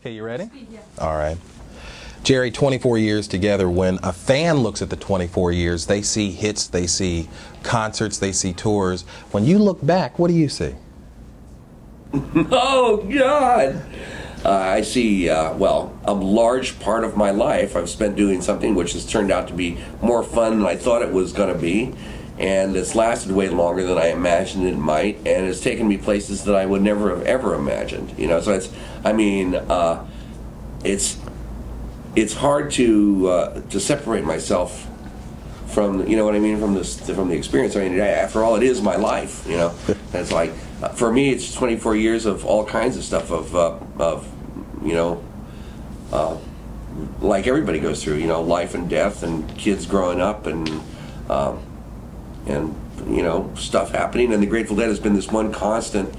Okay, you ready? Yeah. All right. Jerry, 24 years together. When a fan looks at the 24 years, they see hits, they see concerts, they see tours. When you look back, what do you see? Oh, God! I see, well, a large part of my life I've spent doing something which has turned out to be more fun than I thought it was going to be. And it's lasted way longer than I imagined it might. And it's taken me places that I would never have ever imagined. You know, so it's, I mean, it's hard to separate myself from, you know what I mean, from the experience. I mean, after all, it is my life, you know. It's like, for me, it's 24 years of all kinds of stuff of you know, like everybody goes through, you know, life and death and kids growing up and you know, stuff happening. And the Grateful Dead has been this one constant,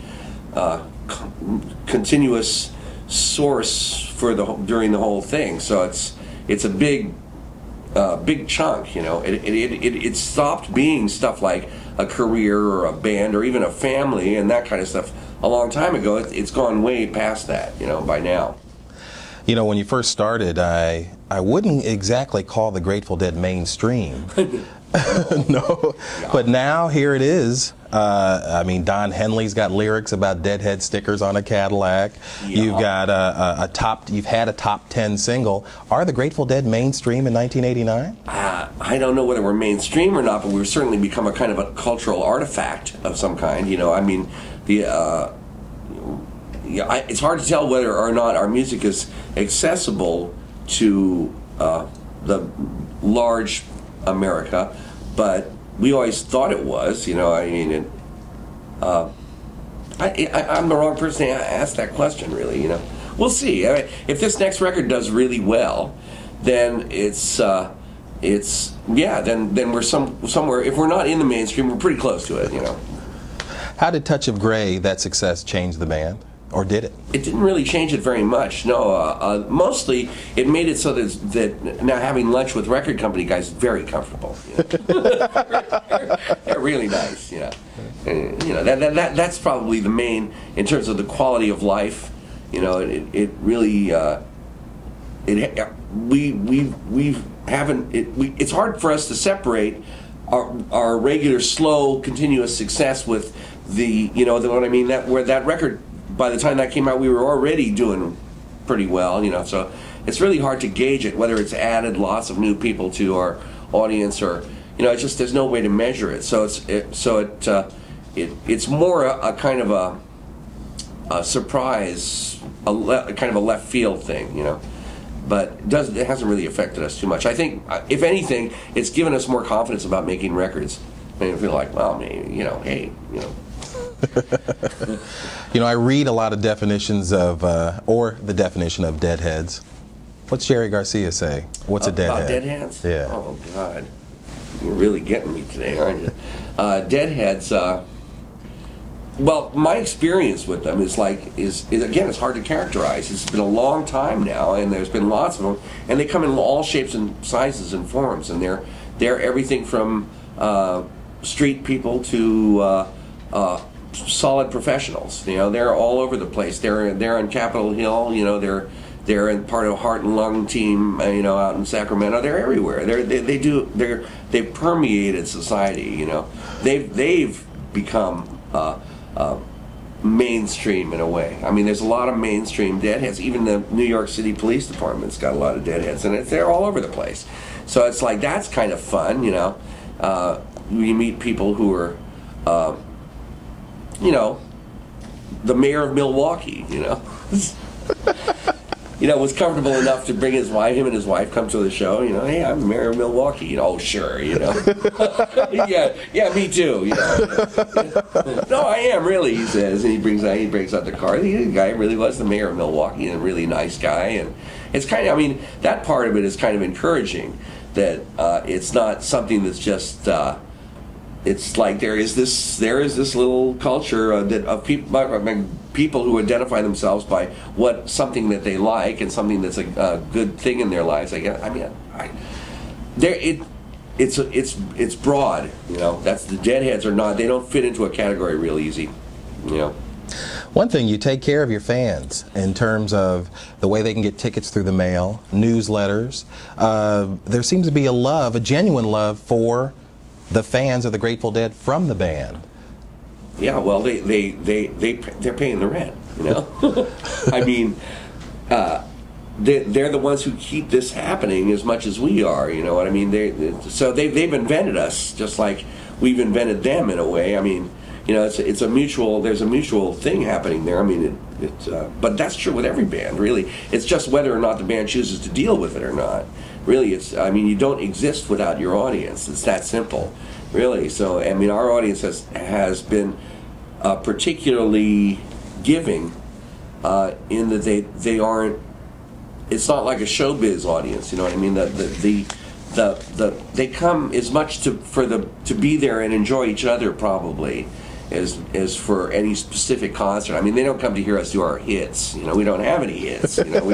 continuous source for during the whole thing. So it's a big chunk, you know. It stopped being stuff like a career or a band or even a family and that kind of stuff a long time ago. It's gone way past that, you know, by now. You know, when you first started, I wouldn't exactly call the Grateful Dead mainstream. No, yeah. But now here it is. I mean, Don Henley's got lyrics about Deadhead stickers on a Cadillac. Yeah. You've got you've had a top 10 single. Are the Grateful Dead mainstream in 1989? I don't know whether we're mainstream or not, but we've certainly become a kind of a cultural artifact of some kind. You know, I mean, it's hard to tell whether or not our music is accessible to the large America, but we always thought it was, you know. I mean, I'm the wrong person to ask that question, really, you know. We'll see. I mean, if this next record does really well, then it's yeah, then we're somewhere. If we're not in the mainstream, we're pretty close to it, you know. How did Touch of Grey, that success, change the band? Or did it? It didn't really change it very much, no. Mostly, it made it so that now having lunch with record company guys is very comfortable. You know? They're really nice, you know. And, you know, that's probably the main, in terms of the quality of life. You know, it really, it's hard for us to separate our regular, slow, continuous success with the, you know what I mean, where that record, by the time that came out, we were already doing pretty well, you know. So it's really hard to gauge it, whether it's added lots of new people to our audience or, you know, it's just there's no way to measure it. So it's more a kind of a surprise, kind of a left field thing, you know. But it hasn't really affected us too much. I think, if anything, it's given us more confidence about making records. I mean, I feel like, well, maybe, you know, hey, you know. You know, I read a lot of definitions of, or the definition of deadheads. What's Jerry Garcia say? What's a deadhead? About deadheads? Yeah. Oh, God. You're really getting me today, aren't you? Deadheads, well, my experience with them is again, it's hard to characterize. It's been a long time now, and there's been lots of them, and they come in all shapes and sizes and forms, and they're everything from street people to solid professionals. You know, they're all over the place. They're on Capitol Hill. You know, they're in part of a Heart and Lung team. You know, out in Sacramento. They're everywhere. They've permeated society. You know, they've become mainstream in a way. I mean, there's a lot of mainstream deadheads. Even the New York City Police Department's got a lot of deadheads, and they're all over the place. So it's like that's kind of fun. You know, you meet people who are. You know, the mayor of Milwaukee, you know, was comfortable enough to bring him and his wife come to the show. You know, hey, I'm the mayor of Milwaukee. You know, oh sure, you know, yeah, me too. You know, no, I am really. He says, and he brings out the card. The guy really was the mayor of Milwaukee, and a really nice guy. And it's kind of, I mean, that part of it is kind of encouraging that it's not something that's just. It's like there is this little culture of people who identify themselves by something that they like and something that's a good thing in their lives. It's broad, you know. That's the Deadheads are not. They don't fit into a category real easy, you know. One thing, you take care of your fans in terms of the way they can get tickets through the mail, newsletters. There seems to be a genuine love for the fans of the Grateful Dead from the band. Yeah, well, they're paying the rent, you know. I mean, they're the ones who keep this happening as much as we are. You know what I mean? They've invented us just like we've invented them in a way. I mean, you know, there's a mutual thing happening there. I mean, but that's true with every band, really. It's just whether or not the band chooses to deal with it or not. Really, I mean, you don't exist without your audience. It's that simple, really. So, I mean, our audience has been particularly giving in that they aren't. It's not like a showbiz audience, you know what I mean? They come as much to be there and enjoy each other probably as for any specific concert. I mean, they don't come to hear us do our hits. You know, we don't have any hits. You know,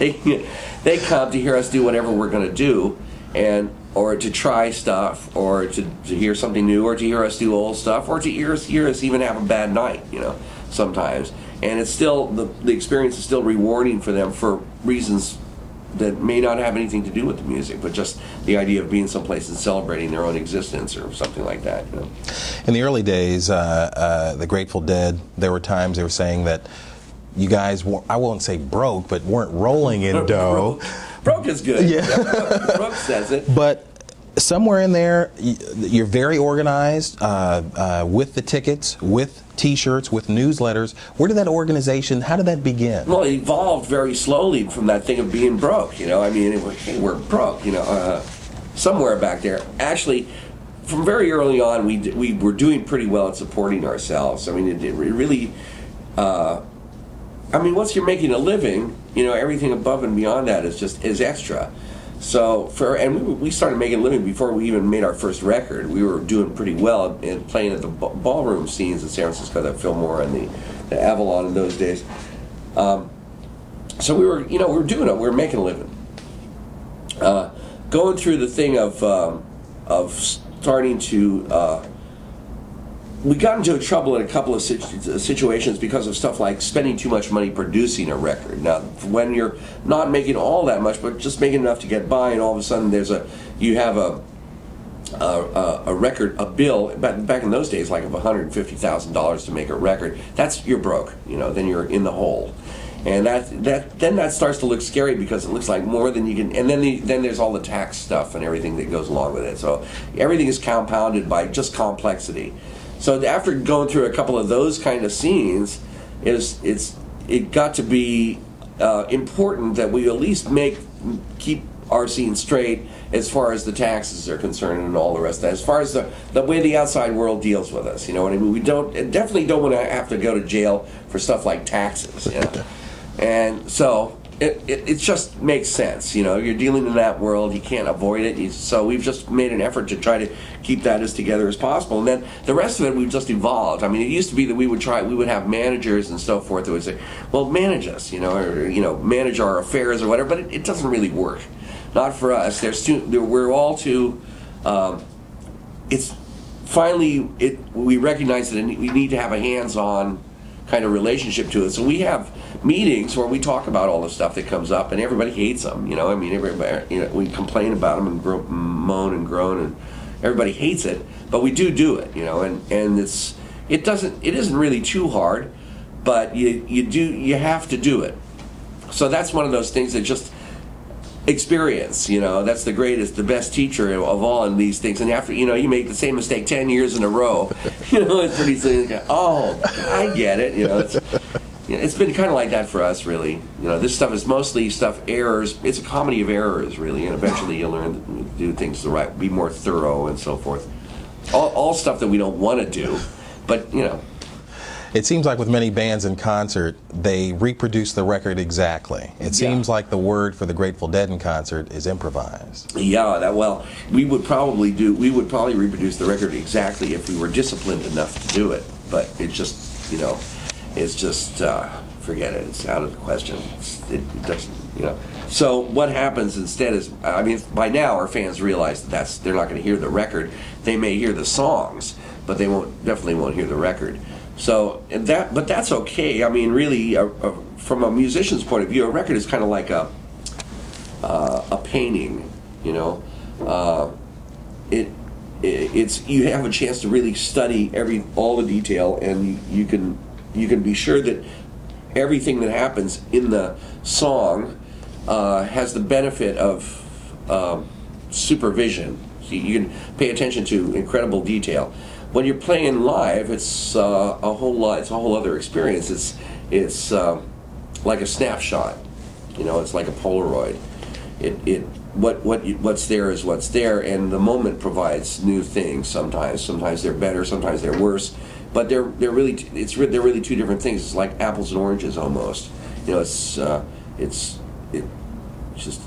they come to hear us do whatever we're going to do, or to try stuff, or to hear something new, or to hear us do old stuff, or to hear us even have a bad night. You know, sometimes. And it's still, the experience is still rewarding for them for reasons that may not have anything to do with the music, but just the idea of being someplace and celebrating their own existence or something like that. You know? In the early days, the Grateful Dead, there were times they were saying that you guys, I won't say broke, but weren't rolling in dough. Broke is good. Yeah. Broke says it. But somewhere in there, you're very organized with the tickets, with T-shirts, with newsletters. Where did that organization, how did that begin? Well, it evolved very slowly from that thing of being broke, you know. I mean, hey, we're broke, you know, somewhere back there. Actually, from very early on, we were doing pretty well at supporting ourselves. I mean, it really, I mean, once you're making a living, you know, everything above and beyond that is extra. So we started making a living before we even made our first record. We were doing pretty well and playing at the ballroom scenes in San Francisco, the Fillmore and the Avalon in those days. So we were doing it. We were making a living. Going through the thing of starting to. We got into trouble in a couple of situations because of stuff like spending too much money producing a record. Now, when you're not making all that much, but just making enough to get by, and all of a sudden you have a record, a bill back in those days, like of $150,000 to make a record. You're broke. You know, then you're in the hole, and that starts to look scary because it looks like more than you can. And then there's all the tax stuff and everything that goes along with it. So everything is compounded by just complexity. So after going through a couple of those kind of scenes, it got to be important that we at least keep our scene straight as far as the taxes are concerned and all the rest of that. As far as the way the outside world deals with us, you know what I mean? We definitely don't want to have to go to jail for stuff like taxes, you know? And so it just makes sense, you know. You're dealing in that world, you can't avoid it. So we've just made an effort to try to keep that as together as possible. And then the rest of it, we've just evolved. I mean, it used to be that we would have managers and so forth that would say, well, manage us, you know, or, you know, manage our affairs or whatever, but it doesn't really work. Not for us. We're all too, we recognize that we need to have a hands-on kind of relationship to it. So we have meetings where we talk about all the stuff that comes up, and everybody hates them. You know, I mean, everybody, you know, we complain about them and moan and groan, and everybody hates it. But we do it, you know, and it isn't really too hard, but you have to do it. So that's one of those things that just experience, you know, that's the best teacher of all in these things. And after, you know, you make the same mistake 10 years in a row, you know, it's pretty soon, oh, I get it, you know. It's been kind of like that for us, really. You know, this stuff is mostly errors. It's a comedy of errors, really, and eventually you'll learn to do things be more thorough and so forth. All stuff that we don't want to do, but, you know. It seems like with many bands in concert, they reproduce the record exactly. It seems like the word for the Grateful Dead in concert is improvised. Yeah, we would probably reproduce the record exactly if we were disciplined enough to do it. But it's just, you know, forget it. It's out of the question. It doesn't, you know. So what happens instead is, I mean, by now our fans realize that they're not going to hear the record. They may hear the songs, but they definitely won't hear the record. So but that's okay. I mean, really, from a musician's point of view, a record is kind of like a painting. You know, it's you have a chance to really study all the detail, and you can be sure that everything that happens in the song has the benefit of supervision. So you can pay attention to incredible detail. When you're playing live, it's a whole lot. It's a whole other experience. It's like a snapshot. You know, it's like a Polaroid. What's there is what's there, and the moment provides new things. Sometimes they're better, sometimes they're worse, but they're really two different things. It's like apples and oranges almost. You know, it's just.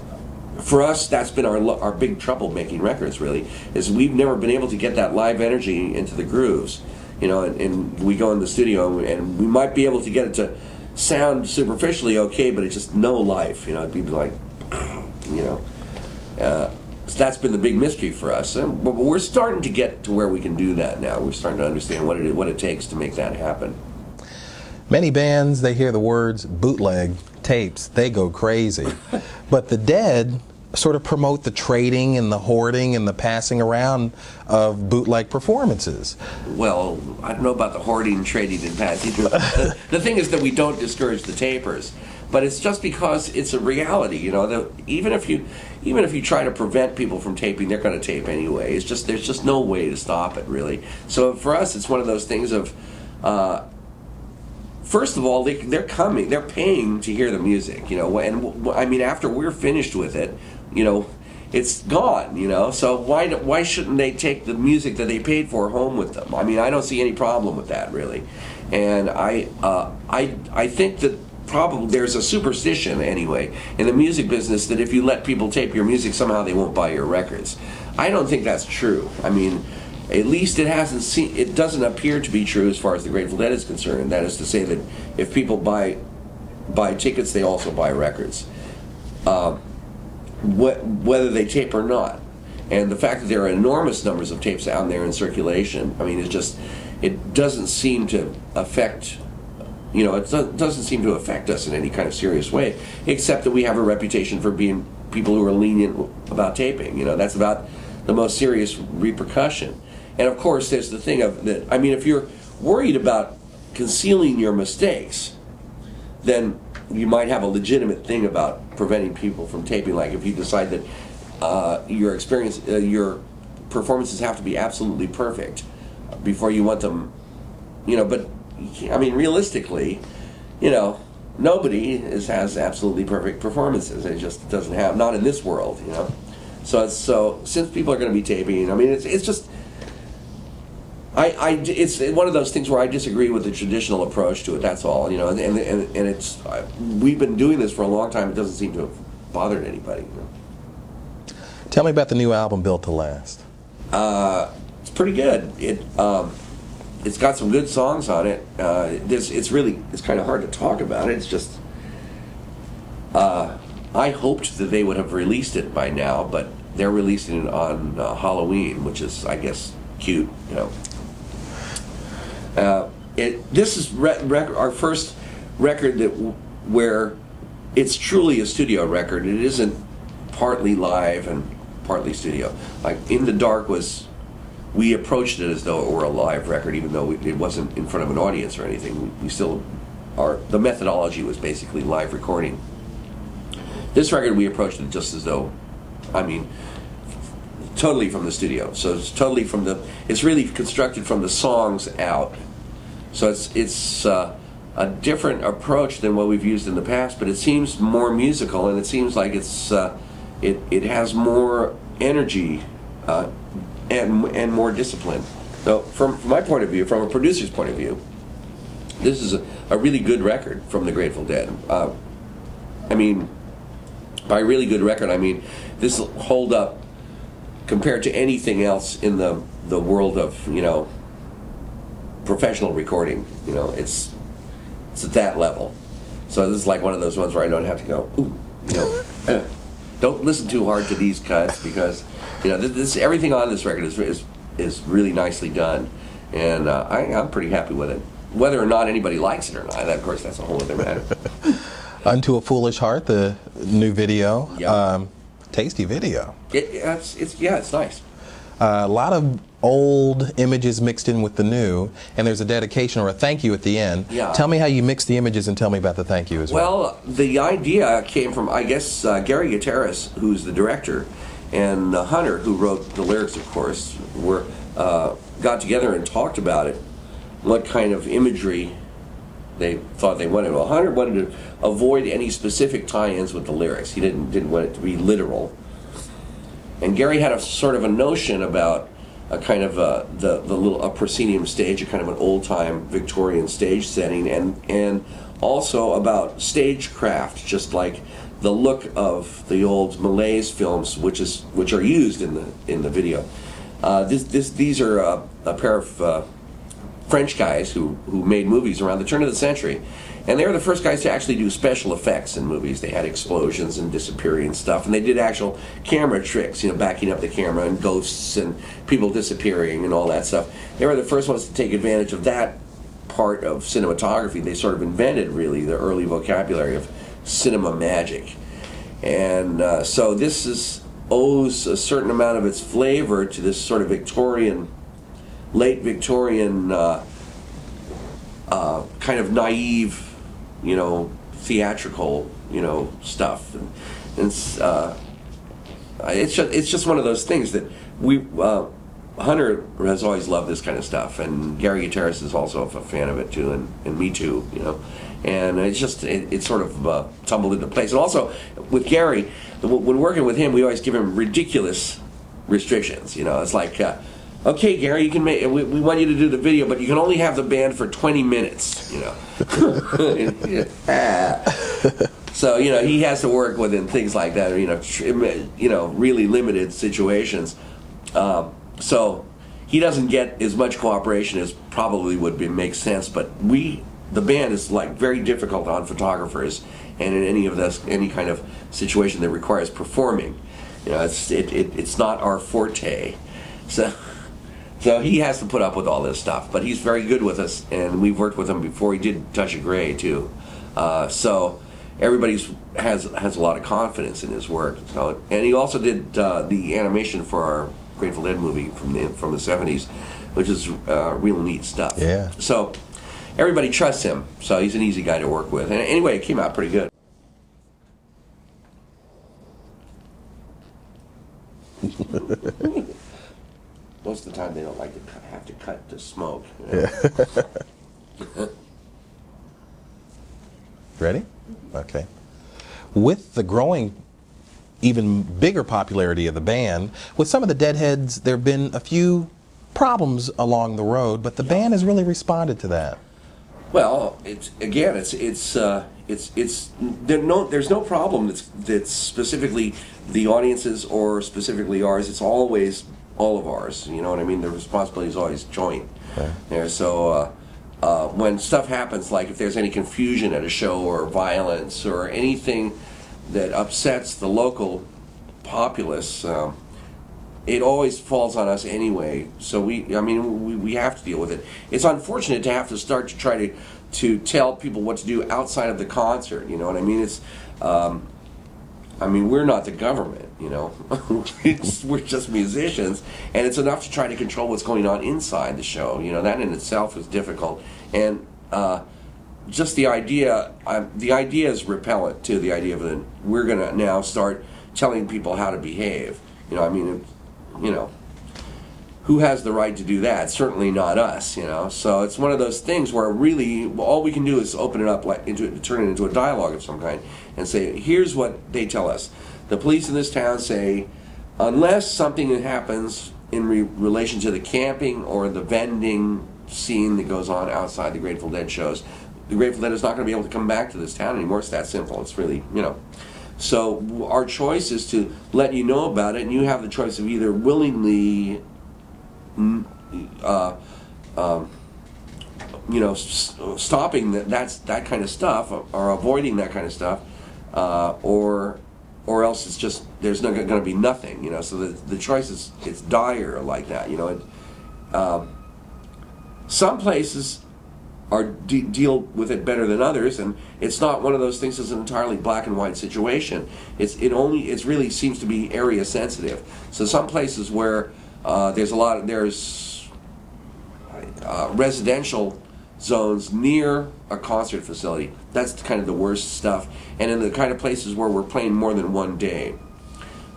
For us, that's been our big trouble making records. Really, is we've never been able to get that live energy into the grooves. You know, and we go in the studio and we might be able to get it to sound superficially okay, but it's just no life. You know, it'd be like, you know, so that's been the big mystery for us. But we're starting to get to where we can do that now. We're starting to understand what it takes to make that happen. Many bands, they hear the words bootleg tapes, they go crazy. But the Dead sort of promote the trading and the hoarding and the passing around of bootleg performances. Well, I don't know about the hoarding, trading, and passing. The thing is that we don't discourage the tapers, but it's just because it's a reality. You know, that even if you try to prevent people from taping, they're going to tape anyway. It's just there's just no way to stop it, really. So for us, it's one of those things of. First of all, they're paying to hear the music, you know, and I mean, after we're finished with it, you know, it's gone, you know, so why shouldn't they take the music that they paid for home with them? I mean, I don't see any problem with that, really, and I think that probably there's a superstition, anyway, in the music business that if you let people tape your music, somehow they won't buy your records. I don't think that's true. I mean, at least it doesn't appear to be true as far as the Grateful Dead is concerned. That is to say that if people buy tickets, they also buy records, whether they tape or not. And the fact that there are enormous numbers of tapes out there in circulation, I mean, it doesn't seem to affect, you know, it doesn't seem to affect us in any kind of serious way, except that we have a reputation for being people who are lenient about taping. You know, that's about the most serious repercussion. And of course, there's the thing of that. I mean, if you're worried about concealing your mistakes, then you might have a legitimate thing about preventing people from taping. Like if you decide that your performances have to be absolutely perfect before you want them, you know. But I mean, realistically, you know, nobody has absolutely perfect performances. It just doesn't have, not in this world, you know. So since people are going to be taping, I mean, it's just. It's one of those things where I disagree with the traditional approach to it. That's all, you know. And it's we've been doing this for a long time. It doesn't seem to have bothered anybody. You know? Tell me about the new album, Built to Last. It's pretty good. It's got some good songs on it. It's kind of hard to talk about it. It's just I hoped that they would have released it by now, but they're releasing it on Halloween, which is, I guess, cute, you know. This is our first record where it's truly a studio record. It isn't partly live and partly studio. Like In the Dark we approached it as though it were a live record, even though it wasn't in front of an audience or anything. The methodology was basically live recording. This record, we approached it just as though, I mean, totally from the studio. So it's totally it's really constructed from the songs out. So it's a different approach than what we've used in the past, but it seems more musical, and it seems like it has more energy and more discipline. So from my point of view, from a producer's point of view, this is a really good record from the Grateful Dead. I mean, by really good record, I mean this will hold up compared to anything else in the world of, you know, professional recording. You know, it's at that level. So this is like one of those ones where I don't have to go, ooh, you know, don't listen too hard to these cuts, because, you know, everything on this record is really nicely done, and I'm pretty happy with it. whether or not anybody likes it or not, that, of course, that's a whole other matter. Unto a Foolish Heart, the new video. Yeah. Tasty video. It's nice. A lot of old images mixed in with the new, and there's a dedication or a thank you at the end. Yeah. Tell me how you mix the images and tell me about the thank you as well. Well, the idea came from, I guess, Gary Gutierrez, who's the director, and Hunter, who wrote the lyrics, of course, got together and talked about it, what kind of imagery they thought they wanted. Well, Hunter wanted to avoid any specific tie-ins with the lyrics. He didn't want it to be literal. And Gary had a sort of a notion about a kind of a proscenium stage, a kind of an old-time Victorian stage setting, and also about stagecraft, just like the look of the old Malays films, which are used in the video. These are a pair of French guys who made movies around the turn of the century, and they were the first guys to actually do special effects in movies. They had explosions and disappearing stuff, and they did actual camera tricks, backing up the camera and ghosts and people disappearing and all that stuff. They were the first ones to take advantage of that part of cinematography. They sort of invented, really, the early vocabulary of cinema magic. And so this owes a certain amount of its flavor to this sort of late Victorian kind of naive, theatrical, stuff, and it's just one of those things that Hunter has always loved this kind of stuff, and Gary Gutierrez is also a fan of it too, and me too, and it's just it sort of tumbled into place. And also with Gary, when working with him, we always give him ridiculous restrictions. It's like, okay, Gary, you can make. We want you to do the video, but you can only have the band for 20 minutes. So he has to work within things like that. Really limited situations. So he doesn't get as much cooperation as probably would make sense. But the band is like very difficult on photographers, and in any kind of situation that requires performing, it's not our forte. So he has to put up with all this stuff, but he's very good with us, and we've worked with him before. He did Touch of Grey too, so everybody has a lot of confidence in his work. So, and he also did the animation for our Grateful Dead movie from the 70s, which is real neat stuff. Yeah. So everybody trusts him. So he's an easy guy to work with. And anyway, it came out pretty good. Most of the time they don't like to have to cut to smoke. Yeah. Ready? Okay. With the growing, even bigger popularity of the band, with some of the Deadheads, there have been a few problems along the road, but the band has really responded to that. Well, there's no problem that's specifically the audience's or specifically ours. It's always all of ours. You know what I mean? The responsibility is always joint. Okay. There, so when stuff happens, like if there's any confusion at a show or violence or anything that upsets the local populace, it always falls on us anyway. So we have to deal with it. It's unfortunate to have to start to try to tell people what to do outside of the concert. You know what I mean? It's we're not the government, we're just musicians, and it's enough to try to control what's going on inside the show. That in itself is difficult, and just the idea is repellent too. The idea of we're going to now start telling people how to behave. Who has the right to do that? Certainly not us, So it's one of those things where really all we can do is open it up, turn it into a dialogue of some kind, and say, here's what they tell us. The police in this town say, unless something happens in relation to the camping or the vending scene that goes on outside the Grateful Dead shows, the Grateful Dead is not going to be able to come back to this town anymore. It's that simple. It's really, So our choice is to let you know about it, and you have the choice of either willingly stopping that kind of stuff or avoiding that kind of stuff, or else it's just there's not going to be nothing. So the choice is it's dire like that. Some places deal with it better than others, and it's not one of those things that's an entirely black and white situation. It really seems to be area sensitive. So some places where there's residential zones near a concert facility, that's kind of the worst stuff. And in the kind of places where we're playing more than one day.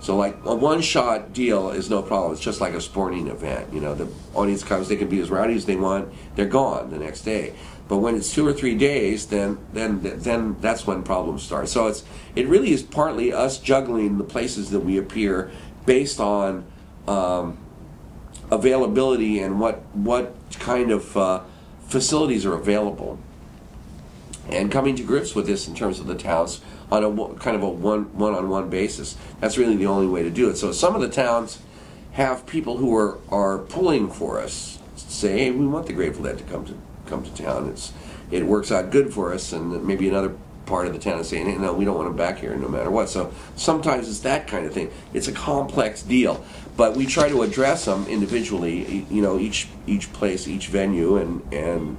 So like a one-shot deal is no problem. It's just like a sporting event. The audience comes, they can be as rowdy as they want. They're gone the next day. But when it's 2 or 3 days, then that's when problems start. So it really is partly us juggling the places that we appear based on availability and what kind of facilities are available, and coming to grips with this in terms of the towns on a kind of a one-on-one basis. That's really the only way to do it. So some of the towns have people who are pulling for us, say, hey, we want the Grateful Dead to come to town. It works out good for us, and maybe another part of the town is saying, hey, no, we don't want them back here no matter what. So sometimes it's that kind of thing. It's a complex deal, but we try to address them individually. Each place, each venue, and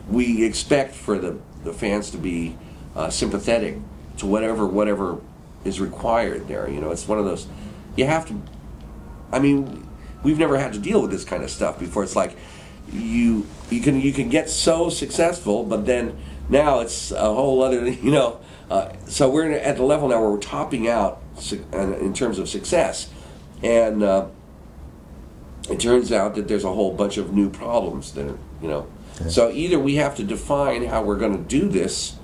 we expect for the fans to be sympathetic to whatever is required there. It's one of those, you have to, we've never had to deal with this kind of stuff before. It's like you can get so successful, but then now it's a whole other, so we're at the level now where we're topping out in terms of success, and it turns out that there's a whole bunch of new problems that are, Yeah. So either we have to define how we're going to do this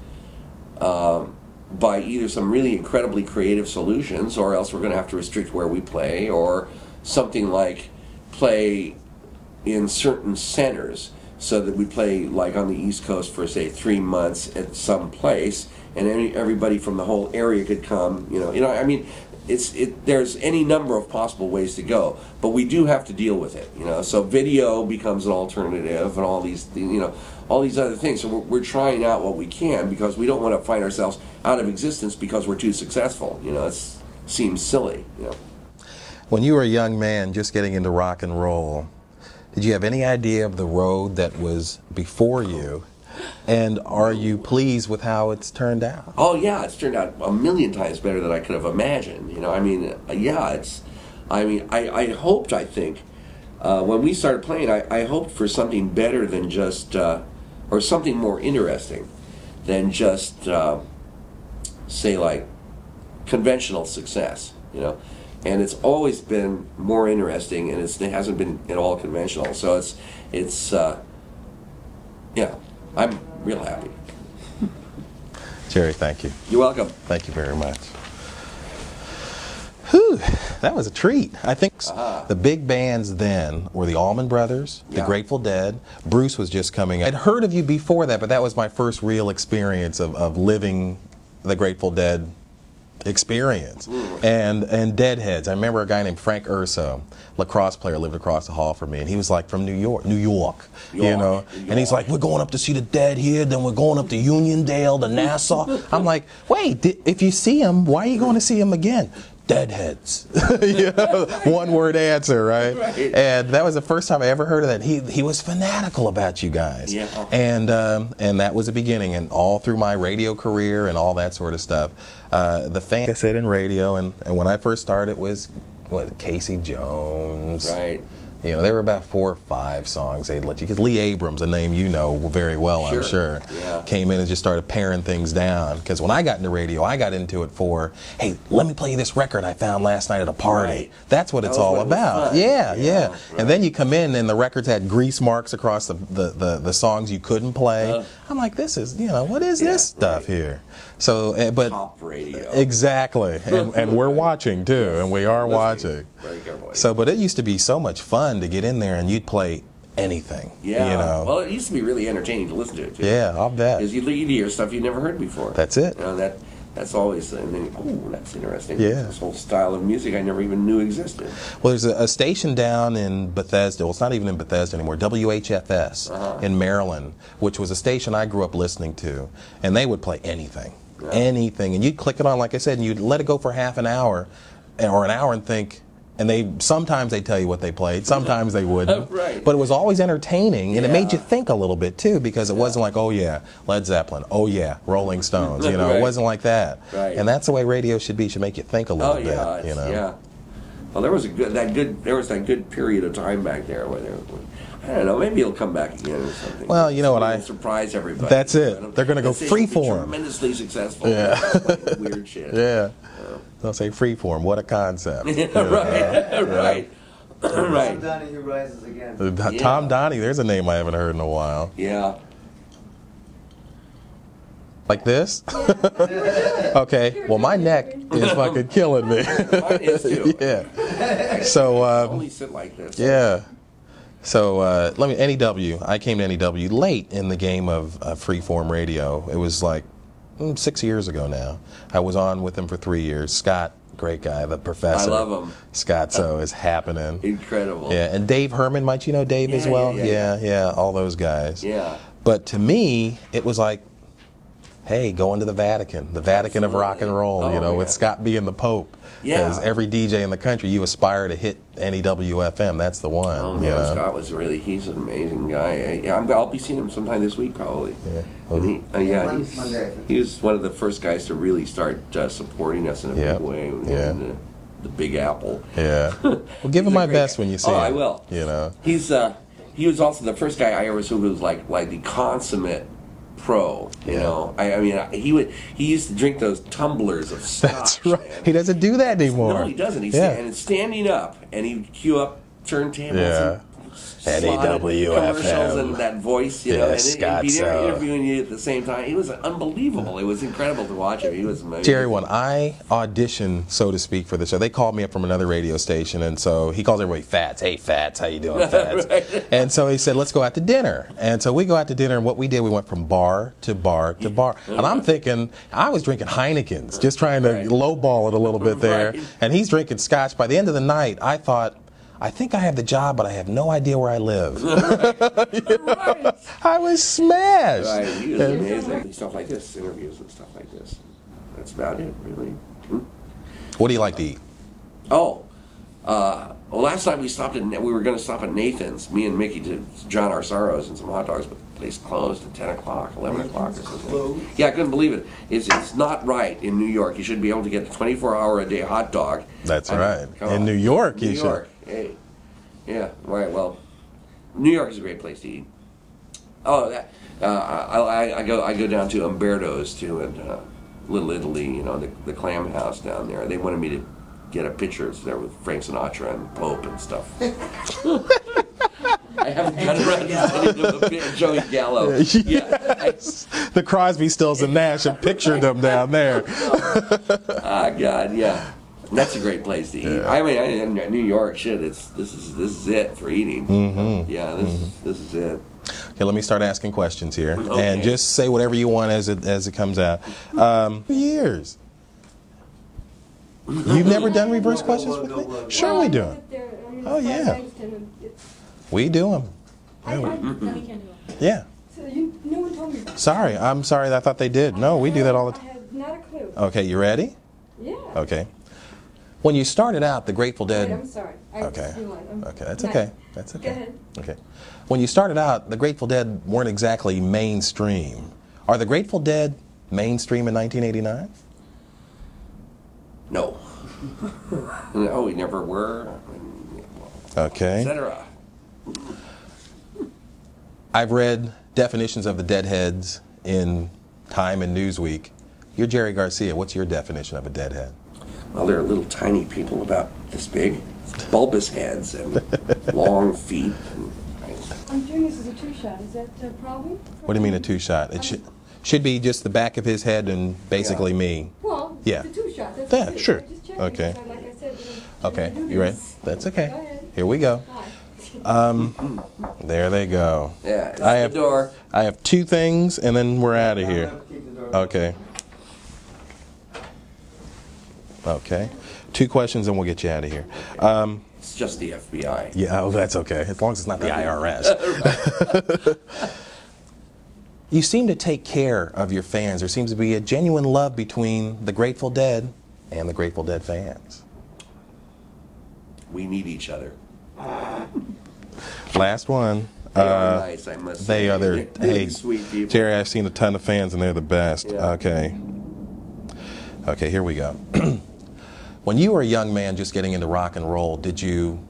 by either some really incredibly creative solutions, or else we're going to have to restrict where we play, or something like play in certain centers, so that we play like on the East Coast for say 3 months at some place, and everybody from the whole area could come. There's any number of possible ways to go, but we do have to deal with it. So video becomes an alternative, and all these other things. So we're trying out what we can, because we don't want to find ourselves out of existence because we're too successful. It seems silly. When you were a young man just getting into rock and roll, did you have any idea of the road that was before you? And are you pleased with how it's turned out? Oh yeah, it's turned out a million times better than I could have imagined. I hoped, I think, when we started playing, I hoped for something better than just, or something more interesting than just, say, like, conventional success, And it's always been more interesting, and it hasn't been at all conventional. So I'm real happy. Jerry, thank you. You're welcome. Thank you very much. Whew, that was a treat. I think the big bands then were the Allman Brothers, the Grateful Dead. Bruce was just coming. I'd heard of you before that, but that was my first real experience of living the Grateful Dead experience. And Deadheads. I remember a guy named Frank Urso, lacrosse player, lived across the hall from me, and he was like from New York, and he's like, we're going up to see the Dead here, then we're going up to Uniondale, to Nassau. I'm like, wait, if you see him, why are you going to see him again? Deadheads. One word answer, right? And that was the first time I ever heard of that. He was fanatical about you guys. And that was the beginning, and all through my radio career and all that sort of stuff. The fans I said in radio, and when I first started was Casey Jones. Right. There were about 4 or 5 songs they'd let you, because Lee Abrams, a name you know very well, I'm sure, came in and just started paring things down. Because when I got into radio, I got into it for, hey, let me play you this record I found last night at a party. Right. That's what it's all about. Yeah. Right. And then you come in and the records had grease marks across the songs you couldn't play. I'm like, this is, what is this stuff here? So, but top radio. Exactly, and we're watching too, and we are watching. Very carefully. So, but it used to be so much fun to get in there and you'd play anything. Well, it used to be really entertaining to listen to it too. Yeah, I'll bet. Because you'd hear stuff you'd never heard before. That's it. That's always, and then, oh, that's interesting. Yeah. This whole style of music I never even knew existed. Well, there's a station down in Bethesda, well, it's not even in Bethesda anymore, WHFS in Maryland, which was a station I grew up listening to, and they would play anything. Anything, and you'd click it on, like I said, and you'd let it go for half an hour or an hour and think, And sometimes they tell you what they played, sometimes they wouldn't. Right. But it was always entertaining, and it made you Yeah. think a little bit too, because it wasn't like, oh yeah, Led Zeppelin, oh yeah, Rolling Stones. You know, Right. it wasn't like that. Right. And that's the way radio should be. Should make you think a little Oh yeah, bit. You know. yeah. Well, there was that good period of time back there where I don't know, maybe it'll come back again or something. Well, you know what, Something to surprise everybody. That's it. They're gonna go Let's say it'll be freeform. Tremendously successful. Yeah. Like weird shit. Yeah. They'll say freeform. What a concept. Yeah, right. Right. Tom Right. Donahue rises again. Tom Donnie, there's a name I haven't heard in a while. Yeah. Like this? Okay. Well, my neck is fucking killing me. Mine is too. Yeah. So, Only sit like this. yeah. So, NEW. I came to NEW late in the game of freeform radio. It was like 6 years ago now. I was on with him for 3 years. Scott, great guy, the professor. I love him. Scott, so is happening. Incredible. Yeah, and Dave Herman, might you know Dave as Yeah, well? yeah. All those guys. Yeah. But to me, it was like, hey, going to the Vatican of rock and roll, Oh, with yeah. Scott being the Pope. Yeah. Because every DJ in the country, you aspire to hit NEW FM. That's the one. Oh, you man, know? Scott was he's an amazing guy. I'll be seeing him sometime this week, probably. Yeah. And Monday. he was one of the first guys to really start supporting us in a Yeah. big way. Yeah. The Big Apple. Yeah. Well, give him He's a my great best guy. when you see Oh, him. I will. You know. He was also the first guy I ever saw who was like the consummate pro. You Yeah. know, I mean, he used to drink those tumblers of scotch. That's right. Man. He doesn't do that anymore. No, he doesn't. He's Yeah. standing up, and he'd cue up turntables. Yeah. And slotted NEWFM. commercials and that voice, Yeah, and Scott, he'd be there so- interviewing you at the same time. He was unbelievable. It was incredible to watch him. He was amazing. Jerry, when I auditioned, so to speak, for the show, they called me up from another radio station, and so he calls everybody Fats. Hey, Fats, how you doing, Fats? Right. And so he said, let's go out to dinner. And so we go out to dinner, and what we did, we went from bar to bar to bar. And I'm thinking, I was drinking Heinekens, just trying to Right. lowball it a little bit there. Right. And he's drinking scotch. By the end of the night, I thought, I think I have the job, but I have no idea where I live. Right. I was smashed. Right, he was amazing. Stuff like this, interviews and stuff like this. That's about it, really. What do you like to eat? Oh, well, last night we were going to stop at Nathan's, me and Mickey, to John Arsaro's and some hot dogs, but the place closed at 10 o'clock, 11 o'clock or something. Yeah, I couldn't believe it. It's not right in New York. You should be able to get a 24-hour-a-day hot dog. That's I mean, right. come In on. New York, New you York. Hey. Yeah, right, well, New York is a great place to eat. Oh, I go down to Umberto's, too, in Little Italy, the clam house down there. They wanted me to get a picture there with Frank Sinatra and Pope and stuff. I haven't gotten around to sending them a bit of Joey Gallo. Yes. The Crosby, Stills, and Nash have pictured them down there. Ah, God, yeah. That's a great place to eat. Yeah. I mean, in New York, shit, this is it for eating. Mm-hmm. Yeah, this is it. Okay, let me start asking questions here, Okay. and just say whatever you want as it comes out. Years. You've never done reverse questions with me? Sure, we do them. Oh, yeah. We do them. No, we can't do it. Yeah. So no one told me. Sorry, I'm sorry. I thought they did. No, we do that all the I time. had not a clue. Okay, you ready? Yeah. Okay. When you started out, the Grateful Wait, Dead. I'm sorry. Okay. Okay, that's Nice. okay. That's okay. Go ahead. Okay. When you started out, the Grateful Dead weren't exactly mainstream. Are the Grateful Dead mainstream in 1989? No. No, we never were. Okay. Etc. I've read definitions of the Deadheads in Time and Newsweek. You're Jerry Garcia. What's your definition of a Deadhead? Well, they're little tiny people about this big, bulbous heads and long feet. I'm doing this as a two-shot. Is that a problem? What do you mean a two-shot? It should be just the back of his head and basically me. Well, Yeah. it's a two-shot. That's Yeah, it. sure. I'm just checking. Okay. So like I said, we're Okay, gonna do you ready? this. That's Go okay. ahead. Here we go. Hi. There they go. Yeah, it's I the have door. I have two things, and then we're out of here. Okay. Okay. Two questions, and we'll get you out of here. It's just the FBI. Yeah, oh, that's okay, as long as it's not the IRS. You seem to take care of your fans. There seems to be a genuine love between the Grateful Dead and the Grateful Dead fans. We need each other. Last one. They are nice, I must say. They are Really hey, sweet people. Jerry, I've seen a ton of fans and they're the best. Yeah. Okay, here we go. When you were a young man just getting into rock and roll, did you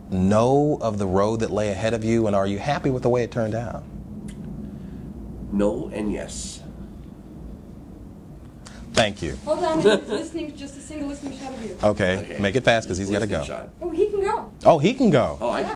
know of the road that lay ahead of you, and are you happy with the way it turned out? No and yes. Thank you. Hold on, he's listening, just a single listening shot of you. Okay, make it fast because he's got to Listening go. shot. Oh, he can go. Oh, he can go. Oh, I